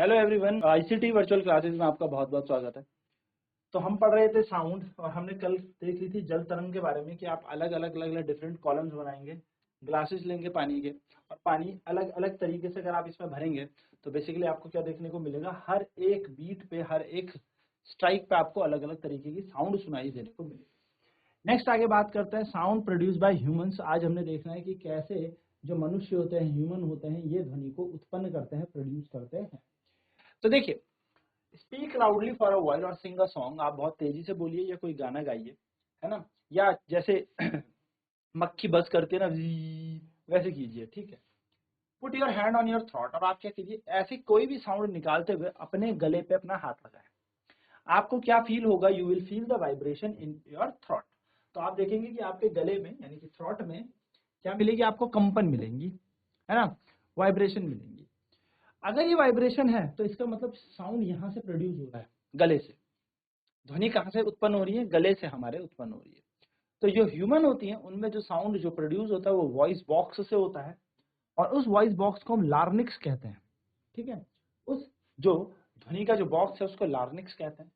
Hello everyone, ICT virtual classes में आपका बहुत बहुत स्वागत है। तो हम पढ़ रहे थे साउंड और हमने कल देख ली थी जल तरंग के बारे में कि आप अलग अलग डिफरेंट कॉलम्स बनाएंगे, ग्लासेस लेंगे पानी के, और पानी अलग अलग तरीके से अगर आप इसमें भरेंगे तो बेसिकली आपको क्या देखने को मिलेगा, हर एक बीट पे, हर एक स्ट्राइक पे आपको अलग अलग तरीके की साउंड सुनाई देने को मिलेगी। नेक्स्ट आगे बात करते हैं साउंड प्रोड्यूस बाय ह्यूमंस। आज हमने देखना है कि कैसे जो मनुष्य होते हैं, ह्यूमन होते हैं, ये ध्वनि को उत्पन्न करते हैं, प्रोड्यूस करते हैं। तो देखिए, speak loudly for a while और सिंग अ सॉन्ग। आप बहुत तेजी से बोलिए या कोई गाना गाइए, है ना, या जैसे मक्खी बस करती है ना, वैसे कीजिए, ठीक है। Put your hand on your throat, और आप क्या कीजिए, ऐसी कोई भी साउंड निकालते हुए अपने गले पे अपना हाथ लगाएं। आपको क्या फील होगा, you will feel the vibration in your throat. तो आप देखेंगे कि आपके गले में यानी कि थ्रोट में क्या मिलेगी, आपको कंपन मिलेंगी, है ना, वाइब्रेशन मिलेंगी। अगर ये वाइब्रेशन है तो इसका मतलब साउंड यहाँ से प्रोड्यूस हो रहा है, गले से। ध्वनि कहाँ से उत्पन्न हो रही है, गले से हमारे उत्पन्न हो रही है। तो जो ह्यूमन होती है उनमें जो साउंड जो प्रोड्यूस होता है वो वॉइस बॉक्स से होता है, और उस वॉइस बॉक्स को हम लार्निक्स कहते हैं, ठीक है। उस जो ध्वनि का जो बॉक्स है उसको लार्निक्स कहते हैं।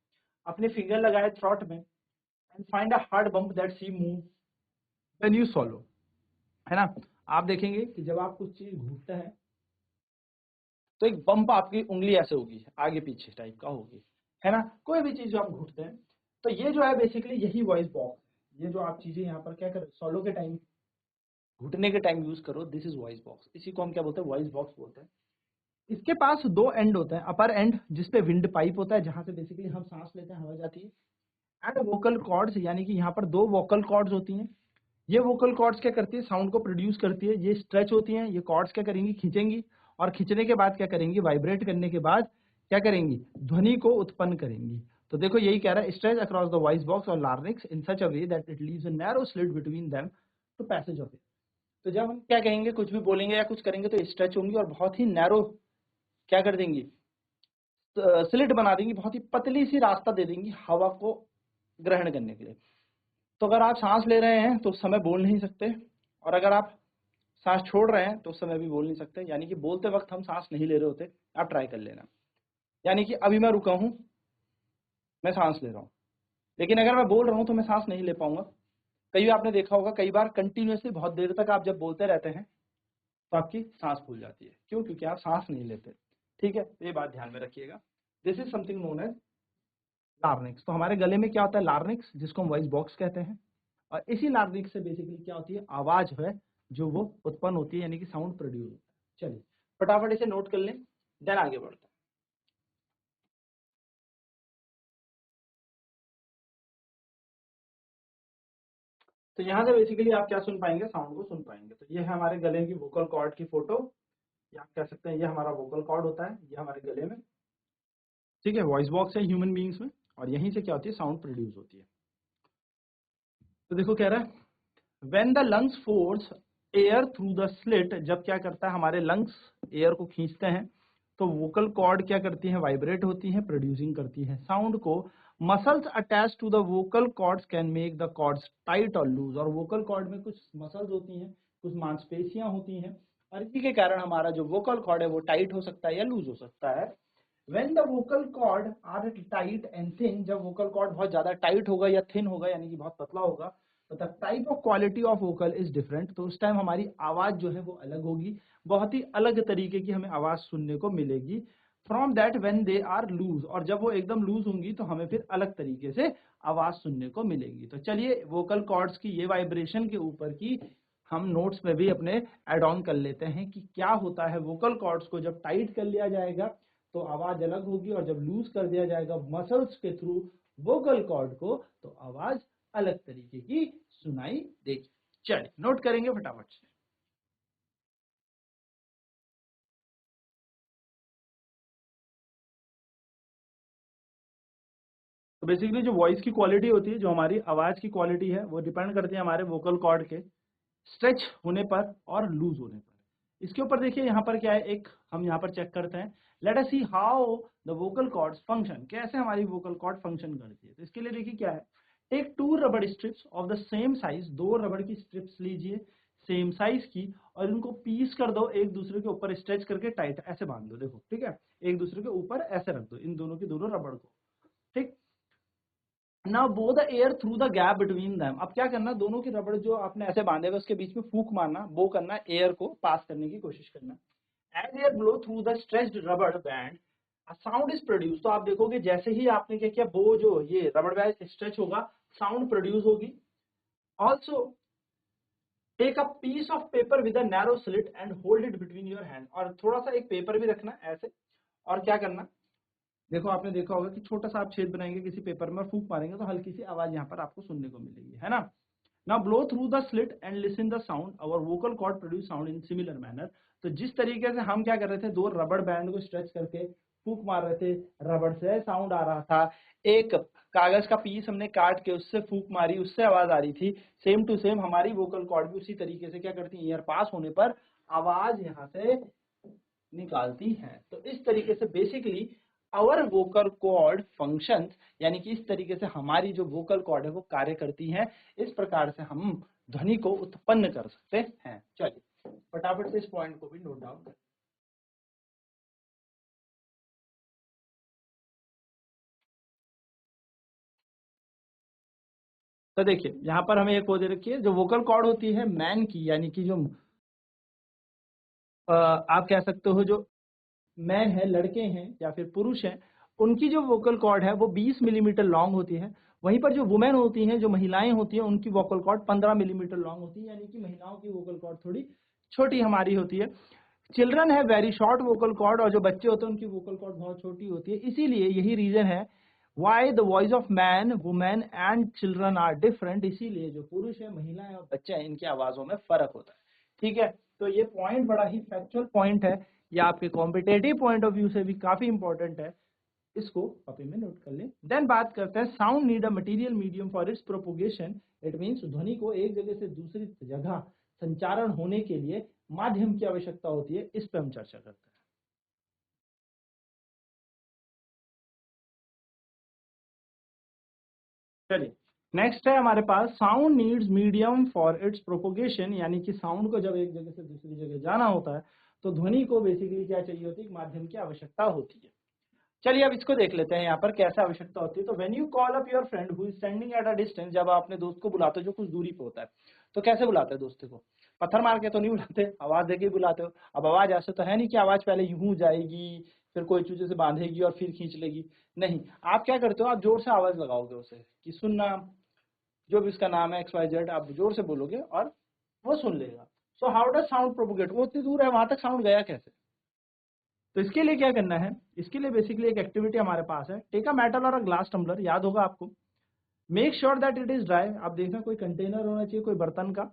अपने फिंगर लगाए थ्रोट में and find a hard bump that see move when you swallow, है ना। आप देखेंगे कि जब आप कुछ चीज घूटते हैं तो एक बम्प आपकी उंगली ऐसे होगी, आगे पीछे टाइप का होगी, है ना। कोई भी चीज जो आप घूटते हैं तो ये जो है बेसिकली यही वॉइस बॉक्स है। ये जो आप चीजें यहाँ पर क्या करें, सोलो के टाइम, घुटने के टाइम यूज करो, दिस इज वॉइस बॉक्स। इसी को हम क्या बोलते हैं, वॉइस बॉक्स बोलते हैं। इसके पास दो एंड होते हैं, अपर एंड जिसपे विंड पाइप होता है, जहां से बेसिकली हम सांस लेते हैं, हवा जाती है, एंड वोकल कॉर्ड्स, यानी कि यहाँ पर दो वोकल कॉर्ड्स होती हैं। ये वोकल कॉर्ड्स क्या करती है, साउंड को प्रोड्यूस करती है। ये स्ट्रेच होती हैं, ये कॉर्ड्स क्या करेंगी, खींचेंगी, और खींचने के बाद क्या करेंगी, वाइब्रेट करने के बाद क्या करेंगी, ध्वनि को उत्पन्न करेंगी। तो देखो यही कह रहा है, stretch across the voice box और larynx in such a way that it leaves a narrow slit between them to passage of air. तो जब हम क्या कहेंगे, कुछ भी बोलेंगे या कुछ करेंगे तो स्ट्रेच होंगी और बहुत ही नैरो क्या कर देंगी, स्लिट बना देंगी, बहुत ही पतली सी रास्ता दे देंगी हवा को ग्रहण करने के लिए। तो अगर आप सांस ले रहे हैं तो उस समय बोल नहीं सकते, और अगर आप सांस छोड़ रहे हैं तो उस समय भी बोल नहीं सकते। यानी कि बोलते वक्त हम सांस नहीं ले रहे होते। आप ट्राई कर लेना, यानी कि अभी मैं रुका हूं, मैं सांस ले रहा हूं, लेकिन अगर मैं बोल रहा हूं तो मैं सांस नहीं ले पाऊंगा। कई बार आपने देखा होगा, कई बार कंटिन्यूअसली बहुत देर तक आप जब बोलते रहते हैं तो आपकी सांस फूल जाती है। क्यों? क्योंकि आप सांस नहीं लेते, ठीक है। तो ये बात ध्यान में रखिएगा। This is something known as larynx. तो हमारे गले में क्या होता है, लार्निक्स, जिसको हम वॉइस बॉक्स कहते हैं, और इसी लार्निक्स से बेसिकली क्या होती है, आवाज है जो वो उत्पन्न होती है, यानी कि साउंड प्रोड्यूस होता है। चलिए फटाफट इसे नोट कर लें, देन आगे बढ़ते हैं। तो यहाँ से बेसिकली आप क्या सुन पाएंगे, साउंड को सुन पाएंगे। तो ये है हमारे गले की वोकल कॉर्ड की फोटो, या आप कह सकते हैं ये हमारा वोकल कॉर्ड होता है, ये हमारे गले में, ठीक है। वॉइस बॉक्स है ह्यूमन बीइंग्स में, और यहीं से क्या होती है, साउंड प्रोड्यूस होती है। तो देखो कह रहा है, when the lungs force air through the slit, जब क्या करता है, हमारे लंग्स एयर को खींचते हैं तो वोकल कॉर्ड क्या करती है, वाइब्रेट होती है, प्रोड्यूसिंग करती है साउंड को। Muscles attach to the vocal cords can make the cords tight और लूज, और वोकल कॉर्ड में कुछ मसल्स होती हैं, कुछ मांसपेशियां होती हैं, और इसी के कारण हमारा जो वोकल कॉर्ड है वो टाइट हो सकता है या लूज हो सकता है। When the vocal cord are tight and thin, जब vocal cord बहुत ज्यादा टाइट होगा या थिन होगा, यानी कि बहुत पतला होगा, तो the type of quality of vocal is different, तो उस टाइम हमारी आवाज जो है वो अलग होगी, बहुत ही अलग तरीके की हमें आवाज सुनने को मिलेगी। From that when they are loose, और जब वो एकदम लूज होंगी तो हमें फिर अलग तरीके से आवाज सुनने को मिलेगी। तो चलिए वोकल कॉर्ड्स की ये वाइब्रेशन के ऊपर की हम नोट्स में भी अपने एड ऑन कर लेते हैं कि क्या होता है, वोकल कॉर्ड्स को जब टाइट कर लिया जाएगा तो आवाज अलग होगी, और जब लूज कर दिया जाएगा मसल्स के थ्रू वोकल कॉर्ड को तो आवाज अलग तरीके की सुनाई देगी। चलिए नोट करेंगे फटाफट से। तो बेसिकली जो वॉइस की क्वालिटी होती है, जो हमारी आवाज की क्वालिटी है, वो डिपेंड करती है हमारे वोकल कॉर्ड के स्ट्रेच होने पर और लूज होने पर। इसके ऊपर देखिए यहाँ पर क्या है, एक हम यहाँ पर चेक करते हैं, let us see how the vocal chords function, कैसे हमारी वोकल कॉर्ड फंक्शन करती है। तो इसके लिए देखिए क्या है, टेक टू रबड़ strips of the same size, दो रबड़ की स्ट्रिप्स लीजिए, सेम साइज की, और इनको पीस कर दो, एक दूसरे के ऊपर स्ट्रेच करके टाइट ऐसे बांध दो, देखो ठीक है, एक दूसरे के ऊपर ऐसे रख दो इन दोनों की दोनों रबड़ को, ठीक। नाउ बो the air through the gap between them, अब क्या करना, दोनों की रबड़ जो आपने ऐसे बांधे हुए उसके बीच में फूंक मारना, बो करना, एयर को पास करने की कोशिश करना। As air blow through the stretched rubber band a sound is produce, तो आप देखोगे जैसे ही आपने क्या किया, बो जो ये रबड़ बैंड स्ट्रेच होगा, साउंड प्रोड्यूस होगी। Also take a piece of paper with a narrow slit and hold it between your hand, और थोड़ा सा एक पेपर भी रखना ऐसे, और क्या करना, देखो आपने देखा होगा कि छोटा सा आप छेद बनाएंगे किसी पेपर में और फूंक मारेंगे तो हल्की सी आवाज यहाँ पर आपको सुनने को मिलेगी, है ना। Now blow through the slit and listen the sound, our vocal cord produce sound in similar manner, तो जिस तरीके से हम क्या कर रहे थे, दो रबड़ बैंड को स्ट्रेच करके फूंक मार रहे थे, रबड़ से साउंड आ रहा था, एक कागज का पीस हमने काट के उससे फूंक मारी, उससे आवाज आ रही थी, सेम टू सेम हमारी वोकल कॉर्ड भी उसी तरीके से क्या करती है, ईयर पास होने पर आवाज यहाँ से निकालती हैं। तो इस तरीके से basically our vocal cord functions, यानी कि इस तरीके से हमारी जो वोकल कॉर्ड है वो कार्य करती है, इस प्रकार से हम ध्वनि को उत्पन्न कर सकते हैं। चलिए फटाफट से इस पॉइंट को भी नोट डाउन करें। तो देखिए यहाँ पर हमें एक वो दे रखी है, जो वोकल कॉर्ड होती है मैन की, यानी कि जो आप कह सकते हो जो मैन है, लड़के हैं या फिर पुरुष हैं, उनकी जो वोकल कॉर्ड है वो 20 मिलीमीटर लॉन्ग होती है। वहीं पर जो वुमेन होती हैं, जो महिलाएं होती हैं, उनकी वोकल कॉर्ड 15 मिलीमीटर लॉन्ग होती है, यानी कि महिलाओं की वोकल कॉर्ड थोड़ी छोटी हमारी होती है। चिल्ड्रन है वेरी शॉर्ट वोकल कॉर्ड, और जो बच्चे होते हैं उनकी वोकल कॉर्ड बहुत छोटी होती है। इसीलिए यही रीजन है why the voice of man, women and children are different, इसीलिए जो पुरुष है, महिलाएं और बच्चे हैं, इनकी आवाजों में फर्क होता है, ठीक है। तो ये पॉइंट बड़ा ही फैक्चुअल पॉइंट है, ये आपके कॉम्पिटेटिव पॉइंट ऑफ व्यू से भी काफी इंपॉर्टेंट है, इसको कॉपी में नोट कर लें। देन बात करते हैं sound need a material medium for its propagation, it means ध्वनि को एक जगह से दूसरी जगह संचारण होने के लिए माध्यम की आवश्यकता होती है, इस पे हम चर्चा करते हैं। चलिए नेक्स्ट है हमारे पास sound needs medium for its propagation, यानी कि साउंड को जब एक जगह से दूसरी जगह जाना होता है तो ध्वनि को बेसिकली क्या चाहिए होती है, माध्यम की आवश्यकता होती है। चलिए अब इसको देख लेते हैं यहाँ पर कैसे आवश्यकता होती है। तो when you call up your friend who is standing at a distance, जब आप अपने दोस्त को बुलाते हो जो कुछ दूरी पे होता है, तो कैसे बुलाते हैं दोस्त को, पत्थर मार के तो नहीं बुलाते, आवाज देके बुलाते हो। अब आवाज ऐसे तो है नहीं कि आवाज पहले यूं जाएगी, फिर कोई चूजे से बांधेगी और फिर खींच लेगी, नहीं, आप क्या करते हो, आप जोर से आवाज लगाओगे उसे कि सुनना, जो भी उसका नाम है XYZ, आप जोर से बोलोगे और वो सुन लेगा। So how does sound propagate, वो इतनी दूर है, वहां तक साउंड गया कैसे। तो इसके लिए क्या करना है, इसके लिए बेसिकली एक एक्टिविटी हमारे पास है, टेक अ मेटल और अ ग्लास टम्बलर, याद होगा आपको, make sure that it is dry, आप देखना कोई कंटेनर होना चाहिए कोई बर्तन का,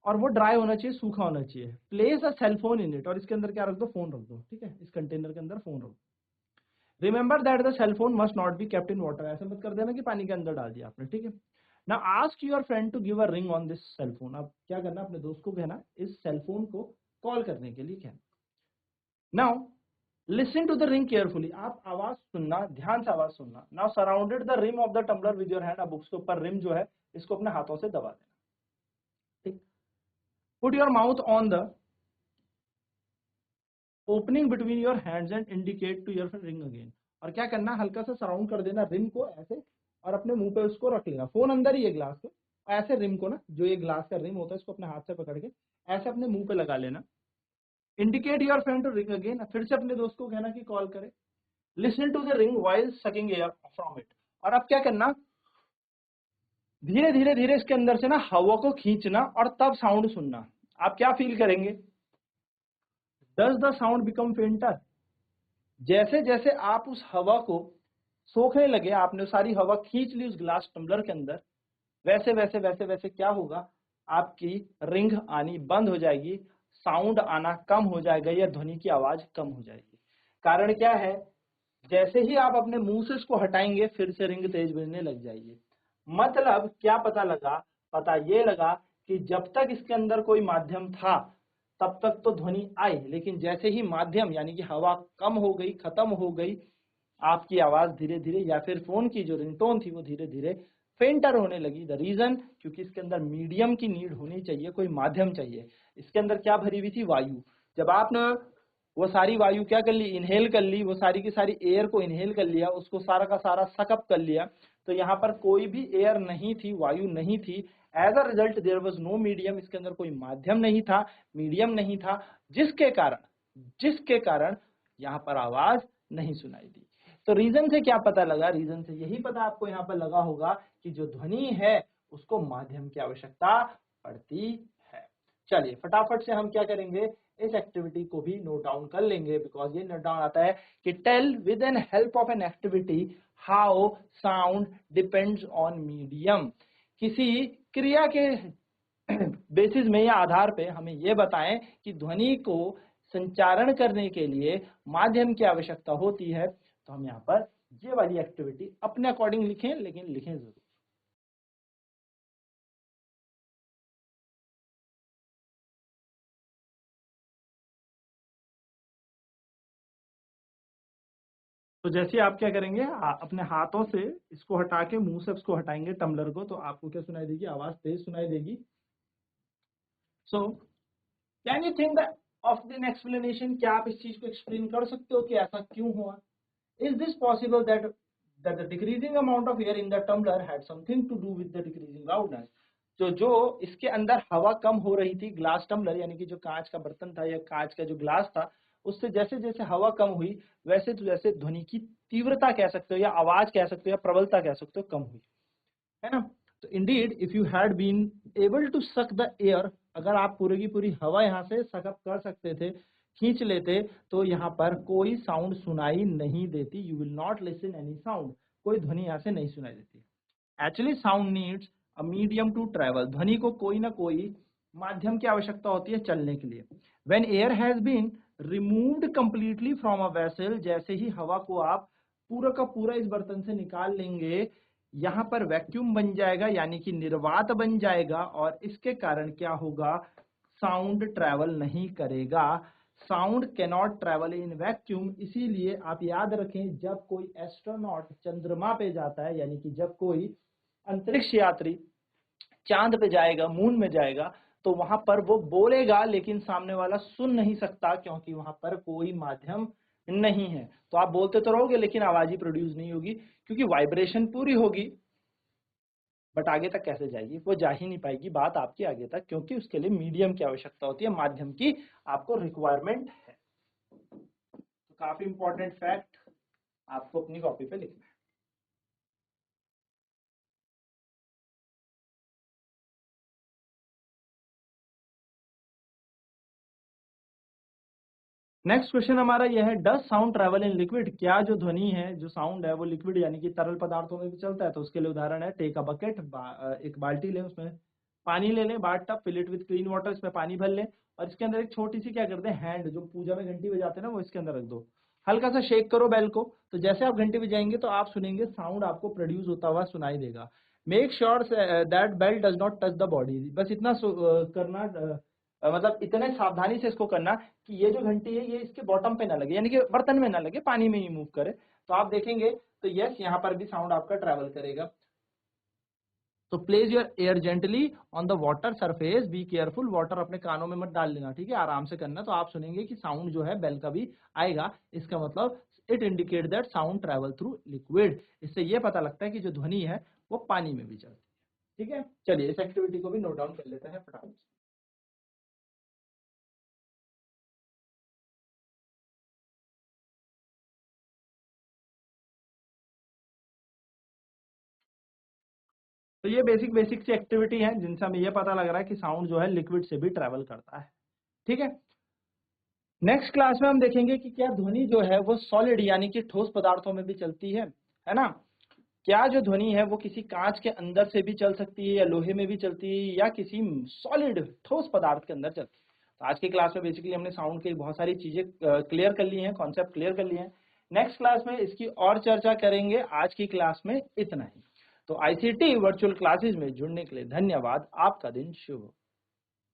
और वो ड्राई होना चाहिए, सूखा होना चाहिए। Place a cell phone in it, और इसके अंदर क्या रख दो, फोन रख दो, ठीक है, इस कंटेनर के अंदर फोन रख दो। Remember that the cell phone must not be kept in water, ऐसा मत कर देना कि पानी के अंदर डाल दिया आपने, ठीक है। ना ask your friend to give a ring on this cell phone, अब क्या करना, अपने दोस्त को कहना इस सेल फोन को कॉल करने के लिए कहना। Now listen to the ring carefully, आप आवाज सुनना, ध्यान से आवाज सुनना। Now surrounded the rim of the tumbler with your hand, अब उसके ऊपर रिम जो है इसको अपने हाथों से दबा देना, ठीक। Put your mouth on the opening between your hands and indicate to your ring again, और क्या करना, हल्का सा सराउंड कर देना रिम को ऐसे, और अपने मुंह पे उसको रख लेना, फोन अंदर ही है ग्लास के, ऐसे रिम को ना, जो ये ग्लास का रिम होता है इसको अपने हाथ से पकड़ के ऐसे अपने मुंह पे लगा लेना। Indicate your friend to ring again, फिर से अपने दोस्त को कहना कि कॉल करे। Listen to the ring while sucking air from it, और अब क्या करना, धीरे धीरे धीरे इसके अंदर से ना हवा को खींचना और तब साउंड सुनना। आप क्या फील करेंगे, डज द साउंड बिकम फेंटर, जैसे जैसे आप उस हवा को सोखने लगे, आपने सारी हवा खींच ली उस ग्लास टम्बलर के अंदर, वैसे वैसे वैसे वैसे क्या होगा, आपकी रिंग आनी बंद हो जाएगी, साउंड आना कम हो जाएगा, या ध्वनि की आवाज कम हो जाएगी। कारण क्या है, जैसे ही आप अपने मुंह से इसको हटाएंगे फिर से रिंग तेज बजने लग जाएगी। मतलब क्या पता लगा, पता ये लगा कि जब तक इसके अंदर कोई माध्यम था तब तक तो ध्वनि आई, लेकिन जैसे ही माध्यम यानी कि हवा कम हो गई, खत्म हो गई, आपकी आवाज धीरे धीरे, या फिर फोन की जो रिंगटोन थी वो धीरे धीरे फेंटर होने लगी। द रीजन, क्योंकि इसके अंदर मीडियम की नीड होनी चाहिए, कोई माध्यम चाहिए। इसके अंदर क्या भरी हुई थी? वायु। जब आपने वो सारी वायु क्या कर ली? इनहेल कर ली, वो सारी की सारी एयर को इनहेल कर लिया, उसको सारा का सारा सकअप कर लिया, तो यहाँ पर कोई भी एयर नहीं थी, वायु नहीं थी। As a result there was no medium, इसके अंदर कोई माध्यम नहीं था, मीडियम नहीं था, जिसके कारण यहाँ पर आवाज नहीं सुनाई दी। तो रीजन से क्या पता लगा? रीजन से यही पता आपको यहाँ पर लगा होगा कि जो ध्वनि है उसको माध्यम की आवश्यकता पड़ती है। चलिए फटाफट से हम क्या करेंगे, इस एक्टिविटी को भी नोट डाउन कर लेंगे, बिकॉज ये नोट डाउन आता है कि tell with an help of an activity how sound depends on medium. किसी क्रिया के बेसिस में या आधार पे हमें ये बताएं कि ध्वनि को संचारण करने के लिए माध्यम की आवश्यकता होती है। तो हम यहाँ पर ये वाली एक्टिविटी अपने अकॉर्डिंग लिखें, लेकिन लिखें जरूर। तो जैसे आप क्या करेंगे, अपने हाथों से इसको हटा के मुंह से इसको हटाएंगे टम्बलर को, तो आपको क्या सुनाई देगी? आवाज तेज सुनाई देगी। So can you think of an explanation? क्या आप इस चीज को एक्सप्लेन कर सकते हो कि ऐसा क्यों हुआ? Is this possible that the decreasing amount of air in the tumbler had something to do with the decreasing loudness? जो इसके अंदर हवा कम हो रही थी, ग्लास टम्बलर यानी कि जो कांच का बर्तन था या कांच का जो ग्लास था, उससे जैसे जैसे हवा कम हुई वैसे तो वैसे ध्वनि की तीव्रता कह सकते हो या आवाज कह सकते हो या प्रबलता कह सकते हो कम हुई, है ना? तो indeed if you had been able to suck the air, अगर आप पूरी की पूरी हवा यहाँ से सकअप कर सकते थे, खींच लेते, तो यहाँ पर कोई साउंड सुनाई नहीं देती। You will not listen any sound, कोई ध्वनि यहाँ से नहीं सुनाई देती। Actually sound needs a medium to travel, ध्वनि को कोई ना कोई माध्यम की आवश्यकता होती है चलने के लिए। When air has been removed completely from a vessel, जैसे ही हवा को आप पूरा का पूरा इस बर्तन से निकाल लेंगे, यहाँ पर वैक्यूम बन जाएगा यानी कि निर्वात बन जाएगा, और इसके कारण क्या होगा? साउंड ट्रैवल नहीं करेगा। Sound cannot travel in vacuum. इसीलिए आप याद रखें, जब कोई एस्ट्रोनॉट चंद्रमा पे जाता है, यानी कि जब कोई अंतरिक्ष यात्री चांद पे जाएगा, मून में जाएगा, तो वहां पर वो बोलेगा लेकिन सामने वाला सुन नहीं सकता, क्योंकि वहां पर कोई माध्यम नहीं है। तो आप बोलते तो रहोगे लेकिन आवाज ही प्रोड्यूस नहीं होगी, क्योंकि वाइब्रेशन पूरी होगी बट आगे तक कैसे जाएगी? वो जा ही नहीं पाएगी बात आपकी आगे तक, क्योंकि उसके लिए मीडियम की आवश्यकता होती है, माध्यम की आपको रिक्वायरमेंट है। तो काफी इंपॉर्टेंट फैक्ट आपको अपनी कॉपी पे लिखना है। नेक्स्ट क्वेश्चन हमारा यह है, does sound travel in liquid? क्या जो ध्वनि है, जो साउंड है, वो लिक्विड यानी कि तरल पदार्थों में भी चलता है? तो उसके लिए उदाहरण है, टेक अ बकेट, एक बाल्टी लें, उसमें पानी ले लें, bath tub, fill it with clean water, इसमें पानी भर लें, और इसके अंदर एक छोटी सी क्या करते हैं, हैंड, जो पूजा में घंटी बजाते हैं ना, वो इसके अंदर रख दो, हल्का सा शेक करो बेल को, तो जैसे आप घंटी बजाएंगे तो आप सुनेंगे साउंड आपको प्रोड्यूस होता हुआ सुनाई देगा। Make sure that bell does not touch the body, बस इतना करना, मतलब इतने सावधानी से इसको करना कि ये जो घंटी है ये इसके बॉटम पे ना लगे, यानी कि बर्तन में ना लगे, पानी में ही मूव करे। तो आप देखेंगे तो यस, यहाँ पर भी साउंड आपका ट्रैवल करेगा। तो place your air gently on the water surface, be careful, water अपने कानों में मत डाल लेना, ठीक है, आराम से करना। तो आप सुनेंगे कि साउंड जो है बेल का भी आएगा। इसका मतलब it indicate that sound travel through liquid. इससे ये पता लगता है कि जो ध्वनि है वो पानी में भी चलती है, ठीक है। चलिए इस एक्टिविटी को भी नोट डाउन कर लेते हैं फटाफट। तो ये बेसिक बेसिक सी एक्टिविटी है जिनसे हमें ये पता लग रहा है कि साउंड जो है लिक्विड से भी ट्रैवल करता है, ठीक है। नेक्स्ट क्लास में हम देखेंगे कि क्या ध्वनि जो है वो सॉलिड यानी कि ठोस पदार्थों में भी चलती है ना? क्या जो ध्वनि है वो किसी कांच के अंदर से भी चल सकती है, या लोहे में भी चलती है, या किसी सॉलिड ठोस पदार्थ के अंदर चलती है? तो आज की क्लास में बेसिकली हमने साउंड की बहुत सारी चीजें क्लियर कर ली हैं, कॉन्सेप्ट क्लियर कर लिए हैं। नेक्स्ट क्लास में इसकी और चर्चा करेंगे। आज की क्लास में इतना ही। तो आईसीटी वर्चुअल क्लासेस में जुड़ने के लिए धन्यवाद। आपका दिन शुभ हो।